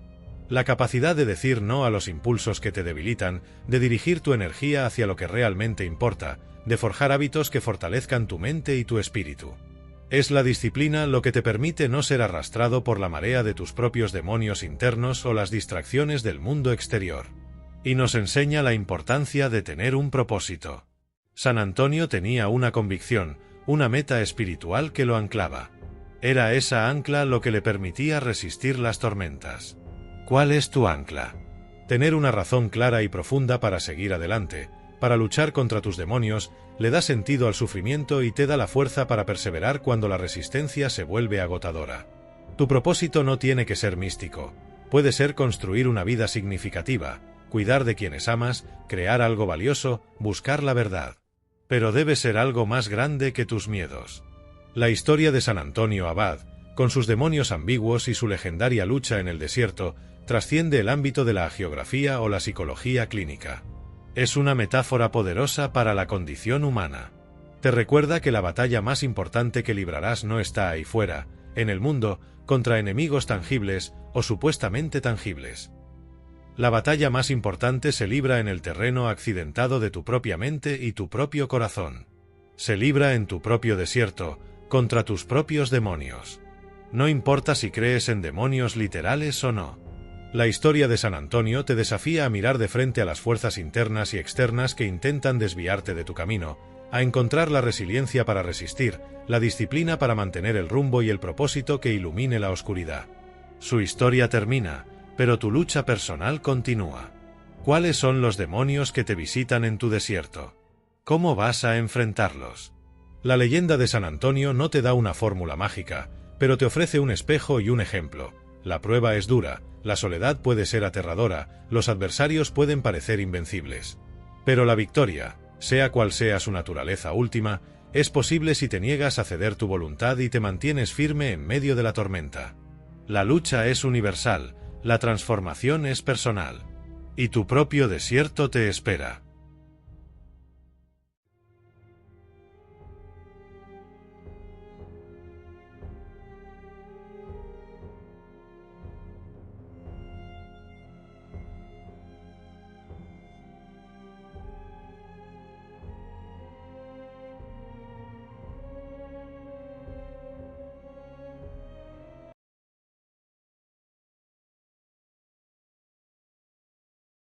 La capacidad de decir no a los impulsos que te debilitan, de dirigir tu energía hacia lo que realmente importa, de forjar hábitos que fortalezcan tu mente y tu espíritu. Es la disciplina lo que te permite no ser arrastrado por la marea de tus propios demonios internos o las distracciones del mundo exterior. Y nos enseña la importancia de tener un propósito. San Antonio tenía una convicción, una meta espiritual que lo anclaba. Era esa ancla lo que le permitía resistir las tormentas. ¿Cuál es tu ancla? Tener una razón clara y profunda para seguir adelante, para luchar contra tus demonios, le da sentido al sufrimiento y te da la fuerza para perseverar cuando la resistencia se vuelve agotadora. Tu propósito no tiene que ser místico. Puede ser construir una vida significativa, cuidar de quienes amas, crear algo valioso, buscar la verdad. Pero debe ser algo más grande que tus miedos. La historia de San Antonio Abad, con sus demonios ambiguos y su legendaria lucha en el desierto, trasciende el ámbito de la hagiografía o la psicología clínica. Es una metáfora poderosa para la condición humana. Te recuerda que la batalla más importante que librarás no está ahí fuera, en el mundo, contra enemigos tangibles o supuestamente tangibles. La batalla más importante se libra en el terreno accidentado de tu propia mente y tu propio corazón. Se libra en tu propio desierto, contra tus propios demonios. No importa si crees en demonios literales o no. La historia de San Antonio te desafía a mirar de frente a las fuerzas internas y externas que intentan desviarte de tu camino, a encontrar la resiliencia para resistir, la disciplina para mantener el rumbo y el propósito que ilumine la oscuridad. Su historia termina, pero tu lucha personal continúa. ¿Cuáles son los demonios que te visitan en tu desierto? ¿Cómo vas a enfrentarlos? La leyenda de San Antonio no te da una fórmula mágica, pero te ofrece un espejo y un ejemplo. La prueba es dura, la soledad puede ser aterradora, los adversarios pueden parecer invencibles. Pero la victoria, sea cual sea su naturaleza última, es posible si te niegas a ceder tu voluntad y te mantienes firme en medio de la tormenta. La lucha es universal, la transformación es personal. Y tu propio desierto te espera.